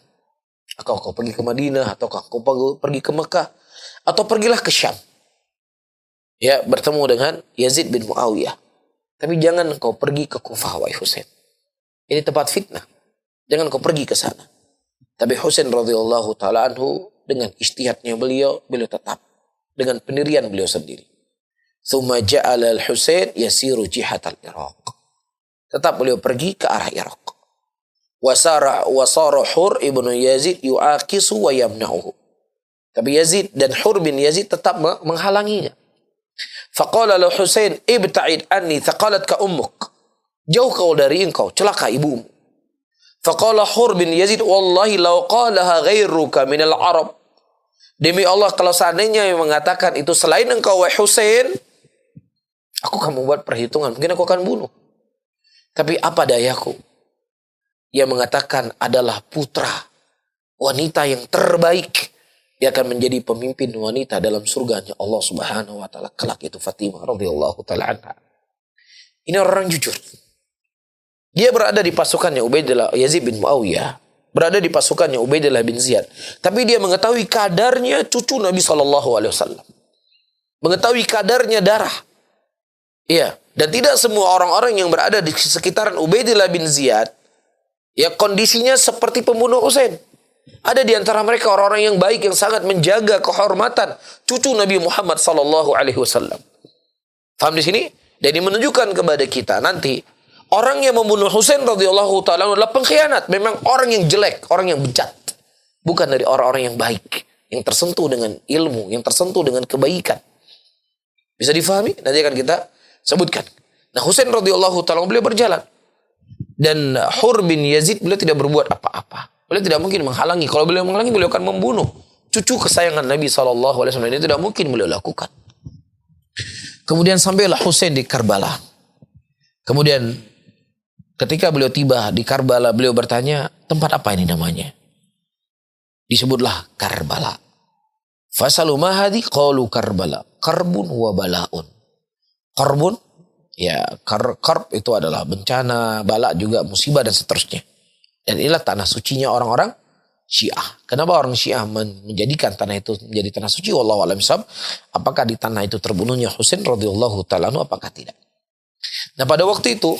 Atau kau pergi ke Madinah, atau kau pergi ke Mekah, atau pergilah ke Syam. Ya, bertemu dengan Yazid bin Muawiyah. Tapi jangan engkau pergi ke Kufah, wahai Husain. Ini tempat fitnah. Jangan engkau pergi ke sana. Tapi Husain radhiyallahu taala anhu dengan ijtihadnya beliau tetap dengan pendirian beliau sendiri. Tsumma ja'ala al-Husain yasiru jihatal Iraq. Tetap beliau pergi ke arah Irak. Wasara Hur ibnu Yazid yu'akisu wa yamna'uhu. Tapi Yazid dan Hur bin Yazid tetap menghalanginya. Faqala lahu Husain ibta'id anni thaqalatka ummuk. Jauh kau dari engkau, celaka ibumu. Faqala Hur bin Yazid, wallahi law qalaha ghairuka minal Arab. Demi Allah, kalau seandainya yang mengatakan itu selain engkau wahai Husain, aku akan membuat perhitungan, mungkin aku akan bunuh. Tapi apa dayaku? Dia mengatakan adalah putra wanita yang terbaik. Dia akan menjadi pemimpin wanita dalam surganya Allah Subhanahu wa taala. Kelak itu Fatimah radhiyallahu taala anha. Ini orang jujur. Dia berada di pasukannya Ubaidillah Yazid bin Muawiyah. Berada di pasukannya Ubaidillah bin Ziyad. Tapi dia mengetahui kadarnya cucu Nabi SAW. Mengetahui kadarnya darah. Iya. Dan tidak semua orang-orang yang berada di sekitaran Ubaidillah bin Ziyad, ya kondisinya seperti pembunuh Husain. Ada di antara mereka orang-orang yang baik, yang sangat menjaga kehormatan cucu Nabi Muhammad SAW. Faham di sini? Dan ini menunjukkan kepada kita nanti, orang yang membunuh Husain radhiyallahu taala adalah pengkhianat. Memang orang yang jelek, orang yang bejat. Bukan dari orang-orang yang baik, yang tersentuh dengan ilmu, yang tersentuh dengan kebaikan. Bisa difahami? Nanti akan kita sebutkan. Nah, Husain radhiyallahu taala beliau berjalan. Dan Hur bin Yazid beliau tidak berbuat apa-apa. Beliau tidak mungkin menghalangi. Kalau beliau menghalangi, beliau akan membunuh cucu kesayangan Nabi SAW. Ini tidak mungkin beliau lakukan. Kemudian sampailah Husain di Karbala. Kemudian ketika beliau tiba di Karbala, beliau bertanya, tempat apa ini namanya? Disebutlah Karbala. Fasalu mahadi qalu Karbala. Karbun wa balaun. Karbun, ya karb itu adalah bencana, bala juga musibah dan seterusnya. Dan inilah tanah sucinya orang-orang Syiah. Kenapa orang Syiah menjadikan tanah itu menjadi tanah suci? Wallahu a'lam bishawab. Apakah di tanah itu terbunuhnya Husain radhiyallahu ta'ala anhu, apakah tidak? Nah, pada waktu itu,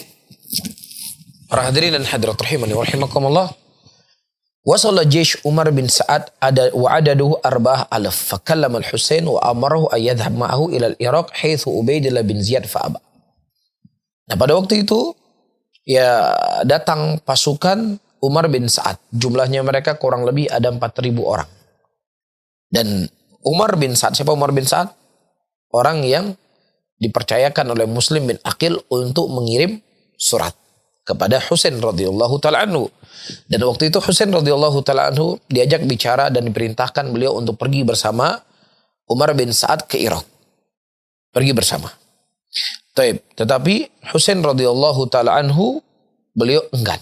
para hadirin dan hadirat rahimani wa rahimakumullah, wasalla jaysh Umar bin Sa'ad wa adaduhu 4,000. Fakallama al-Husain wa amarahu an yadhhab ma'ahu ila al-Iraq haitsu Ubaidillah bin Ziyad fa'aba. Nah, pada waktu itu ya datang pasukan Umar bin Sa'ad. Jumlahnya mereka kurang lebih ada 4.000 orang. Dan Umar bin Sa'ad, siapa Umar bin Sa'ad? Orang yang dipercayakan oleh Muslim bin Aqil untuk mengirim surat kepada Husain radhiyallahu taala anhu. Dan waktu itu Husain radhiyallahu taala anhu diajak bicara dan diperintahkan beliau untuk pergi bersama Umar bin Sa'ad ke Irak. Pergi bersama. Tetapi Husain radhiyallahu taala anhu beliau enggan.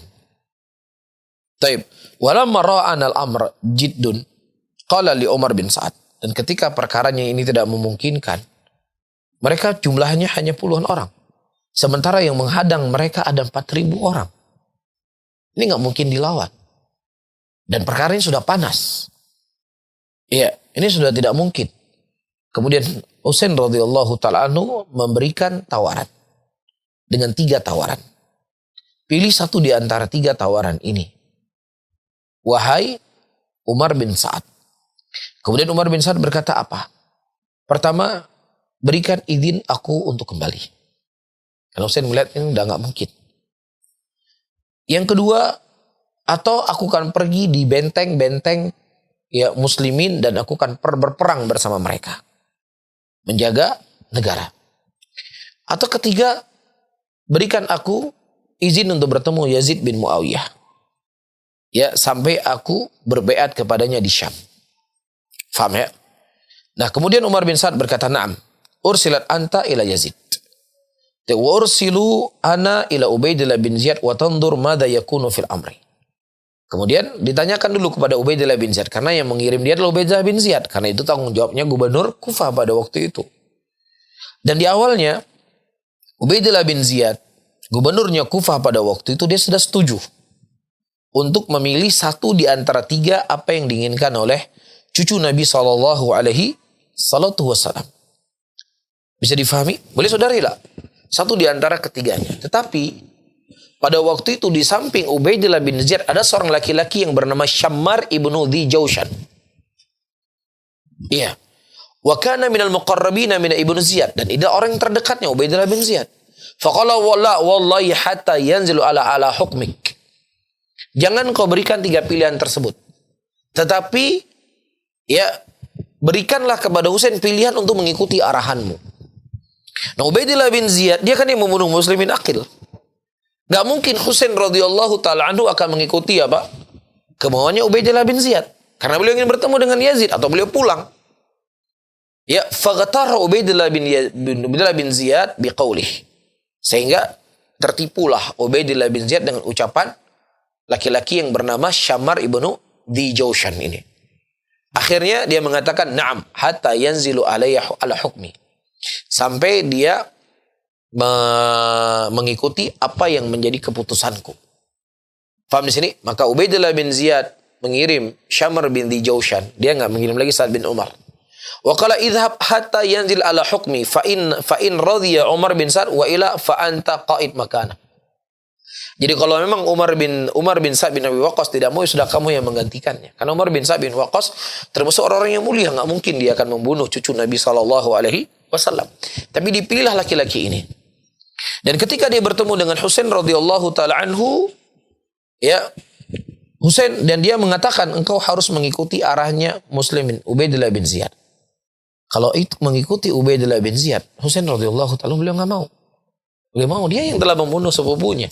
Walamma ra'ana al-amr jiddun qala li Umar bin Sa'ad. Dan ketika perkaranya ini tidak memungkinkan, mereka jumlahnya hanya puluhan orang. Sementara yang menghadang mereka ada 4.000 orang. Ini nggak mungkin dilawan. Dan perkara ini sudah panas. Iya, ini sudah tidak mungkin. Kemudian Husain radhiyallahu taala anhu memberikan tawaran. Dengan 3 tawaran. Pilih satu di antara 3 tawaran ini. Wahai Umar bin Sa'ad. Kemudian Umar bin Sa'ad berkata apa? Pertama, berikan izin aku untuk kembali. Karena Husain melihat ini udah nggak mungkin. Yang kedua, atau aku akan pergi di benteng-benteng ya muslimin dan aku akan berperang bersama mereka. Menjaga negara. Atau ketiga, berikan aku izin untuk bertemu Yazid bin Muawiyah. Ya, sampai aku berbaiat kepadanya di Syam. Faham ya? Nah, kemudian Umar bin Sa'ad berkata, "Na'am, ursilat anta ila Yazid. Wa ursilu ana ila Ubaidillah bin Ziyad wa tandur madza yakunu fil amri." Kemudian ditanyakan dulu kepada Ubaidillah bin Ziyad, karena yang mengirim dia adalah Ubaidillah bin Ziyad, karena itu tanggung jawabnya gubernur Kufah pada waktu itu. Dan di awalnya Ubaidillah bin Ziyad, gubernurnya Kufah pada waktu itu, dia sudah setuju untuk memilih satu di antara 3 apa yang diinginkan oleh cucu Nabi SAW. Bisa difahami? Boleh saudari lah. Satu di antara ketiganya. Tetapi pada waktu itu di samping Ubaidillah bin Ziyad ada seorang laki-laki yang bernama Syammar ibnu Dhi Jawshan. Iya. Wa kana minal muqarrabina min ibnu Ziyad. Dan ini orang yang terdekatnya Ubaidillah bin Ziyad. Faqala wallahi hatta yanzilu ala hukmik. Jangan kau berikan 3 pilihan tersebut. Tetapi ya berikanlah kepada Husain pilihan untuk mengikuti arahanmu. Nah, Ubaidillah bin Ziyad dia kan yang membunuh Muslim bin Aqil. Gak mungkin Husain radhiyallahu taala anhu akan mengikuti apa? Kemauannya Ubaidillah bin Ziyad. Karena beliau ingin bertemu dengan Yazid atau beliau pulang. Ya, faghatara Ubaidillah bin Ziyad biqaulih. Sehingga tertipulah Ubaidillah bin Ziyad dengan ucapan laki-laki yang bernama Syammar ibnu Dijawshan ini. Akhirnya dia mengatakan, "Na'am, hatta yanzilu alayya ala hukmi." Sampai dia mengikuti apa yang menjadi keputusanku. Faham di sini? Maka Ubaidillah bin Ziyad mengirim Syammar bin Dijawshan. Dia enggak mengirim lagi Sa'ad bin Umar. Wa qala idhhab hatta yanzil ala hukmi fa in radhiya Umar bin Sa'ad wa ila fa anta qa'id makana. Jadi kalau memang Umar bin Sa'ad bin Abi Waqqas tidak mau, sudah kamu yang menggantikannya. Karena Umar bin Sa'ad bin Waqqas termasuk orang-orang yang mulia, enggak mungkin dia akan membunuh cucu Nabi sallallahu alaihi wasallam. Tapi dipilihlah laki-laki ini. Dan ketika dia bertemu dengan Husain radhiyallahu taala anhu, ya, Husain dan dia mengatakan, engkau harus mengikuti arahnya Muslimin Ubaidillah bin Ziyad. Kalau itu mengikuti Ubaidillah bin Ziyad, Husain radhiyallahu taala beliau enggak mau. Beliau mau, dia yang telah membunuh sepupunya.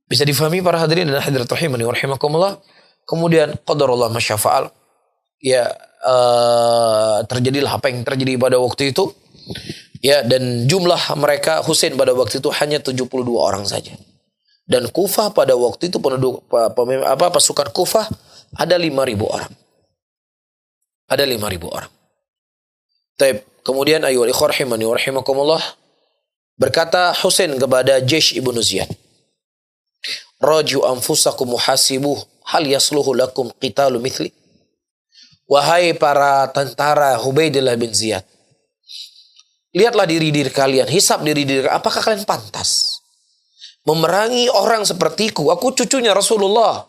Bisa difahami para hadirin dan hadirat rahimani wa rahimakumullah. Kemudian qadarullah masyafa'al. Ya, terjadilah apa yang terjadi pada waktu itu. Ya, dan jumlah mereka Husain pada waktu itu hanya 72 orang saja. Dan Kufah pada waktu itu pasukan Kufah ada 5.000 orang. Ada 5.000 orang. Kemudian ayyuhal ikhwah rahimani wa rahimakumullah, berkata Husain kepada Jaish ibnu Ziyad, "Raju anfusakum muhasibuh hal yasluhu lakum qitalu mithli." Wahai para tentara Ubaidillah bin Ziyad, lihatlah diri kalian, hisab diri apakah kalian pantas memerangi orang sepertiku? Aku cucunya Rasulullah.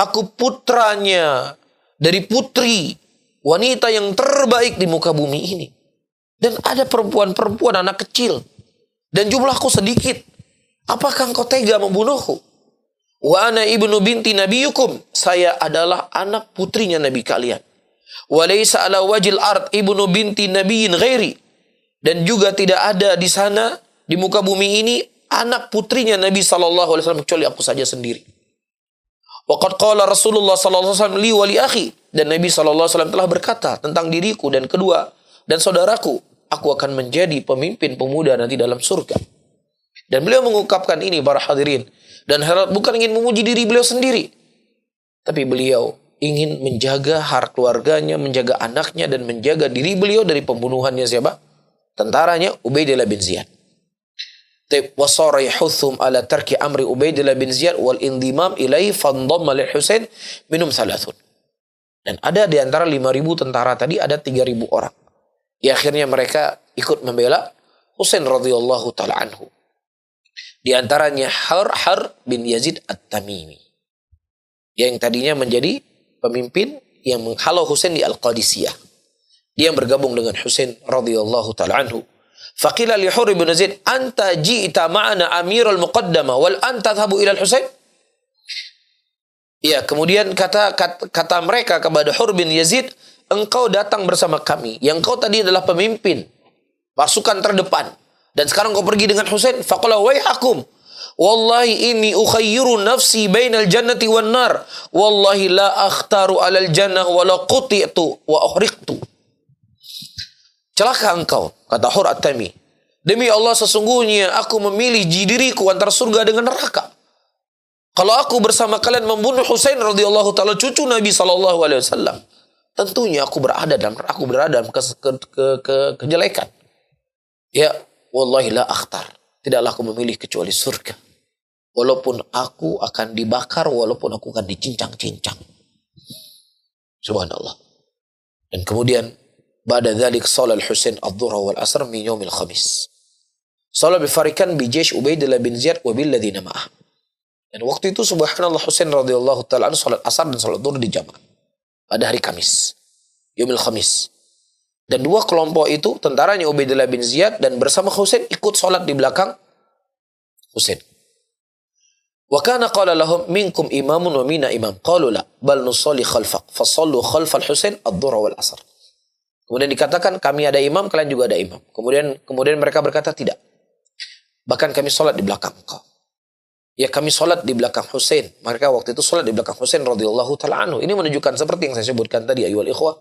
Aku putranya dari putri wanita yang terbaik di muka bumi ini. Dan ada perempuan-perempuan, anak kecil. Dan jumlahku sedikit. Apakah engkau tega membunuhku? Wa ana ibnu binti nabiyukum. Saya adalah anak putrinya Nabi kalian. Wa laysa ala wajil ard ibnu binti nabiyyin ghairi. Dan juga tidak ada di sana, di muka bumi ini, anak putrinya Nabi SAW kecuali aku saja sendiri. Waqad qala Rasulullah SAW li wa li akhi. Dan Nabi SAW telah berkata tentang diriku dan kedua dan saudaraku, aku akan menjadi pemimpin pemuda nanti dalam surga. Dan beliau mengungkapkan ini para hadirin. Dan bukan ingin memuji diri beliau sendiri. Tapi beliau ingin menjaga harta keluarganya, menjaga anaknya, dan menjaga diri beliau dari pembunuhannya siapa? Tentaranya Ubaidillah bin Ziyad. Wasara yahuthum ala tarki amri Ubaidillah bin Ziyad wal indimam ilaihi fandamma lil Husain minum thalathun. Dan ada di antara 5.000 tentara tadi ada 3.000 orang. Ya, akhirnya mereka ikut membela Husain radhiyallahu taala anhu. Di antaranya Har bin Yazid At-Tamimi, yang tadinya menjadi pemimpin yang menghalau Husain di Al-Qadisiyah. Dia yang bergabung dengan Husain radhiyallahu taala anhu. Faqila li Hur bin Yazid, anta ji'ta ma'ana amirul muqaddamah wal anta tadhhabu ila al-Husain? Ya, kemudian kata mereka kepada Hur bin Yazid, engkau datang bersama kami, yang kau tadi adalah pemimpin pasukan terdepan, dan sekarang kau pergi dengan Husain. Faqala waihakum, wallahi inni ukhayyiru nafsi bainal jannati wan nar, wallahi la akhtaru alal jannah wa la quti'tu wa uhriqtu. Celaka engkau, kata Hur At-Tami, demi Allah sesungguhnya aku memilih diriku antara surga dengan neraka. Kalau aku bersama kalian membunuh Husain radhiyallahu taala cucu Nabi sallallahu alaihi wasallam, tentunya aku berada dalam kejelekan. Ya, wallahi la akhtar. Tidaklah aku memilih kecuali surga. Walaupun aku akan dibakar, walaupun aku akan dicincang-cincang. Subhanallah. Dan kemudian ba'da dzalik shalla al-Husain adh-dhuhra wal 'asr min yaumil khamis. Shalla bifarikan bi jaish Ubaidillah bin Ziyad wa bil ladzina ma'ah. Dan waktu itu subhanallah Husain radhiyallahu taala anhu salat asar dan salat zuhur di jamaah pada hari Kamis, yaumil Khamis. Dan dua kelompok itu tentaranya Ubaidillah bin Ziyad dan bersama Husain ikut salat di belakang Husain. Wa kana qala lahum minkum imamun wa mina imam. Qalu la bal nusalli khalfak. Fasallu khalfal Husain adh-dhuhra wal 'asr. Kemudian dikatakan kami ada imam, kalian juga ada imam. Kemudian mereka berkata tidak. Bahkan kami salat di belakang engkau. Ya kami sholat di belakang Husain. Mereka waktu itu sholat di belakang Husain radhiyallahu ta'ala anhu. Ini menunjukkan seperti yang saya sebutkan tadi ayyuhal ikhwah.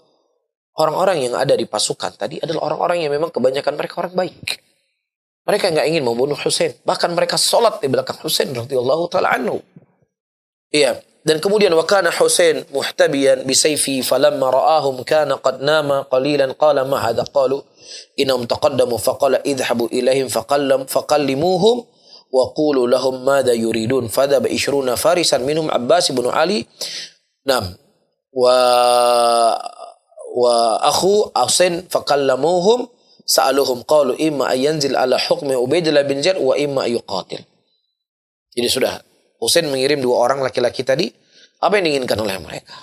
Orang-orang yang ada di pasukan tadi adalah orang-orang yang memang kebanyakan mereka orang baik. Mereka nggak ingin membunuh Husain. Bahkan mereka sholat di belakang Husain radhiyallahu ta'ala anhu. Iya. Dan kemudian wa kana Husain muhtabiyan bisayfi falamma ra'ahum kana qad nama qalilan qala ma hadha qalu innahum taqaddamu faqala idhabu ilaihim faqallimuhum wa qulu lahum madza yuridun fadhaba 20 farisan minhum Abbas bin Ali nam wa akhu Husain faqallamuhum sa'aluhum qalu imma ayanzil ala hukmi Ubaidillah bin Ziyad wa imma yuqatil. Jadi sudah Husain mengirim 2 orang laki-laki tadi. Apa yang diinginkan oleh mereka?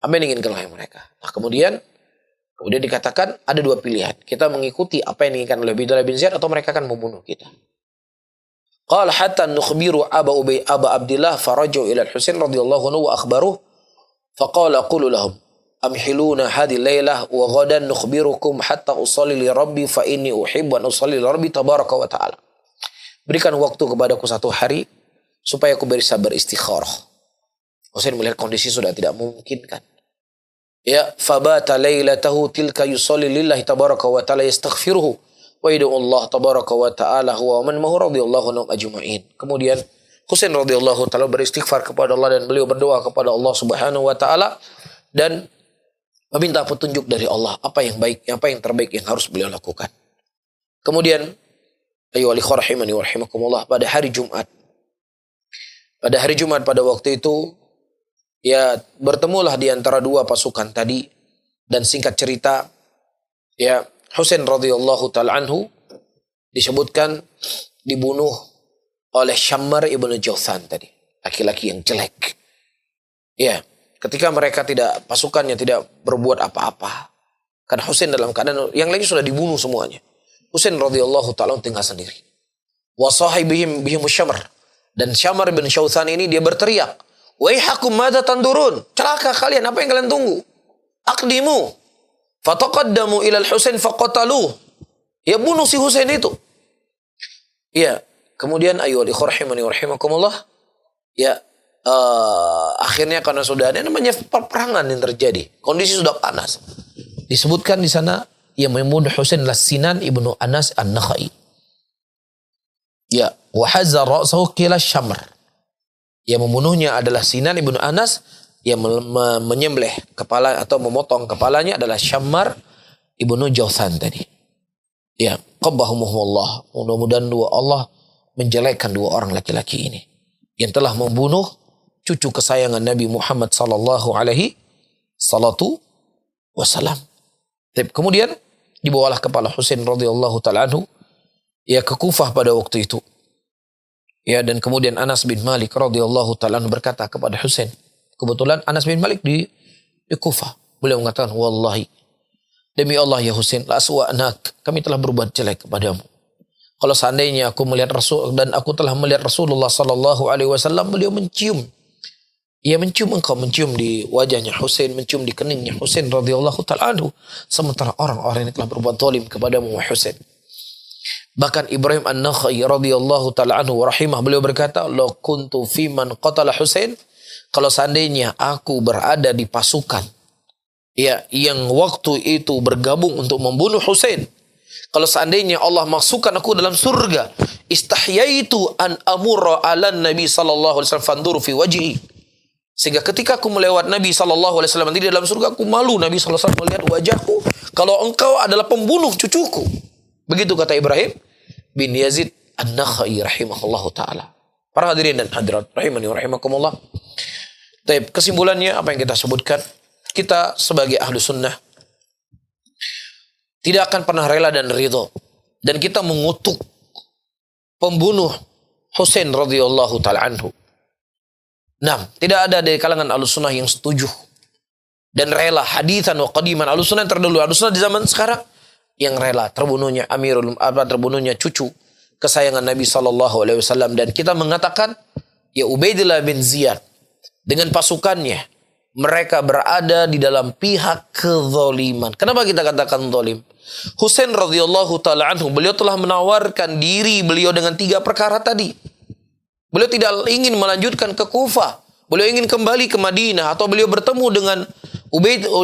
Apa yang diinginkan oleh mereka? Nah, kemudian dikatakan ada 2 pilihan. Kita mengikuti apa yang diinginkan oleh Ubaidillah bin Ziyad atau mereka akan membunuh kita. Qala hatta nukhbiru Aba Abdillah faraju ila Husain radhiyallahu anhu wa akhbaruhu faqala qulu lahum amhiluna hadhihi lailah wa ghadan nukhbirukum hatta usalli li rabbi fa inni uhibbu an usalli li rabbi tabaraka wa ta'ala. Berikan waktu kepadaku 1 hari supaya aku bisa beristikharah. Husain melihat kondisi sudah tidak memungkinkan. Ya, fabata lailatahu tilka yusalli lillahi tabaraka wa ta'ala yastaghfiruhu wa yad'u Allah tabaraka wa ta'ala huwa man mahu radhiyallahu anhum ajma'in. Kemudian Husain radhiyallahu ta'ala beristighfar kepada Allah dan beliau berdoa kepada Allah Subhanahu wa ta'ala dan meminta petunjuk dari Allah apa yang baik, apa yang terbaik yang harus beliau lakukan. Kemudian ayyuhal ikhwah rahimani wa rahimakumullah, pada hari Jumat pada waktu itu ya bertemulah di antara 2 pasukan tadi dan singkat cerita ya Husain radhiyallahu ta'ala anhu disebutkan dibunuh oleh Syammar ibnu Jawthan tadi, laki-laki yang jelek. Ya, ketika mereka pasukannya tidak berbuat apa-apa. Kan Husain dalam keadaan yang lain sudah dibunuh semuanya. Husain radhiyallahu ta'ala tinggal sendiri. Wa sahibihim Syammar. Dan Syammar bin Jawthan ini dia berteriak, "Waihakum madza tandurun?" Celaka kalian, apa yang kalian tunggu? Aqdimu. Fataqaddamu ila al-Husain faqataluh. Ya bunuh si Husain itu. Ya, kemudian ayyuhal ikhwah rahimani wa rahimakumullah. Ya, akhirnya karena sudah ada namanya peperangan yang terjadi. Kondisi sudah panas. Disebutkan di sana yang membunuh Husain adalah Sinan ibnu Anas an-Nakhai. Ya, wa hazza ra'sahu qila Syammar. Yang membunuhnya adalah Sinan ibnu Anas, yang menyembelih kepala atau memotong kepalanya adalah Syammar ibnu Jawthan tadi. Ya, qabbahumullah. Mudah-mudahan Allah menjelekkan 2 orang laki-laki ini yang telah membunuh cucu kesayangan Nabi Muhammad sallallahu alaihi salatu wasalam. Kemudian dibawalah kepala Husain radhiyallahu ta'ala anhu ya ke Kufah pada waktu itu. Ya, dan kemudian Anas bin Malik radhiyallahu ta'ala anhu berkata kepada Husain. Kebetulan Anas bin Malik di Kufah. Beliau mengatakan, "Wallahi, demi Allah ya Husain, la aswa'nak, kami telah berbuat jelek kepadamu. Kalau seandainya aku melihat Rasul dan aku telah melihat Rasulullah sallallahu alaihi wasallam, beliau mencium. Ia mencium engkau, mencium di wajahnya Husain, mencium di keningnya Husain radhiyallahu ta'ala anhu. Sementara orang-orang ini telah berbuat zalim kepadamu wa Husain." Bahkan Ibrahim an-Nakhai radhiyallahu ta'ala anhu wa rahimah, beliau berkata, "Law kuntu fi man qatala Husain," kalau seandainya aku berada di pasukan ya yang waktu itu bergabung untuk membunuh Husain, kalau seandainya Allah masukkan aku dalam surga, istahyaitu an amurra ala Nabi sallallahu alaihi wasallam fanduru fi wajhi. Sehingga ketika aku melewat Nabi sallallahu alaihi wasallam di dalam surga, aku malu Nabi sallallahu alaihi wasallam melihat wajahku kalau engkau adalah pembunuh cucuku. Begitu kata Ibrahim bin Yazid an-Nakhai rahimahullahu ta'ala. Para hadirin dan hadirat rahimani wa rahimakumullah. Baik, kesimpulannya apa yang kita sebutkan, kita sebagai ahlu sunnah tidak akan pernah rela dan ridho, dan kita mengutuk pembunuh Husain radhiyallahu ta'ala anhu. Nah, tidak ada dari kalangan ahlu sunnah yang setuju dan rela hadithan wa qadiman. Ahlu sunnah yang terdahulu, ahlu sunnah di zaman sekarang yang rela terbunuhnya terbunuhnya cucu kesayangan Nabi sallallahu alaihi wasallam, dan kita mengatakan ya Ubaidillah bin Ziyad dengan pasukannya mereka berada di dalam pihak kezaliman. Kenapa kita katakan zalim? Husain radhiyallahu taala anhu, beliau telah menawarkan diri beliau dengan 3 perkara tadi. Beliau tidak ingin melanjutkan ke Kufah. Beliau ingin kembali ke Madinah, atau beliau bertemu dengan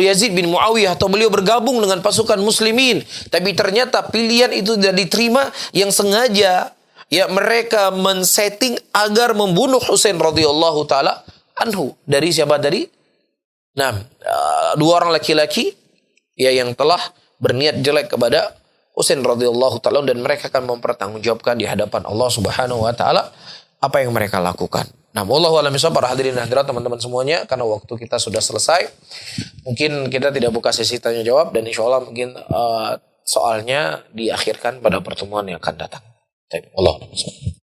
Yazid bin Muawiyah, atau beliau bergabung dengan pasukan muslimin. Tapi ternyata pilihan itu tidak diterima, yang sengaja ya mereka men-setting agar membunuh Husain radhiyallahu taala anhu. Dari siapa tadi? Nah, dua orang laki-laki ya yang telah berniat jelek kepada Husain radhiyallahu taala, dan mereka akan mempertanggungjawabkan di hadapan Allah Subhanahu wa taala apa yang mereka lakukan. Nah, wallahu a'lam bishawab. Para hadirin hadirat teman-teman semuanya, karena waktu kita sudah selesai, mungkin kita tidak buka sesi tanya jawab, dan insya Allah mungkin soalnya diakhirkan pada pertemuan yang akan datang. Wallahu a'lam bishawab.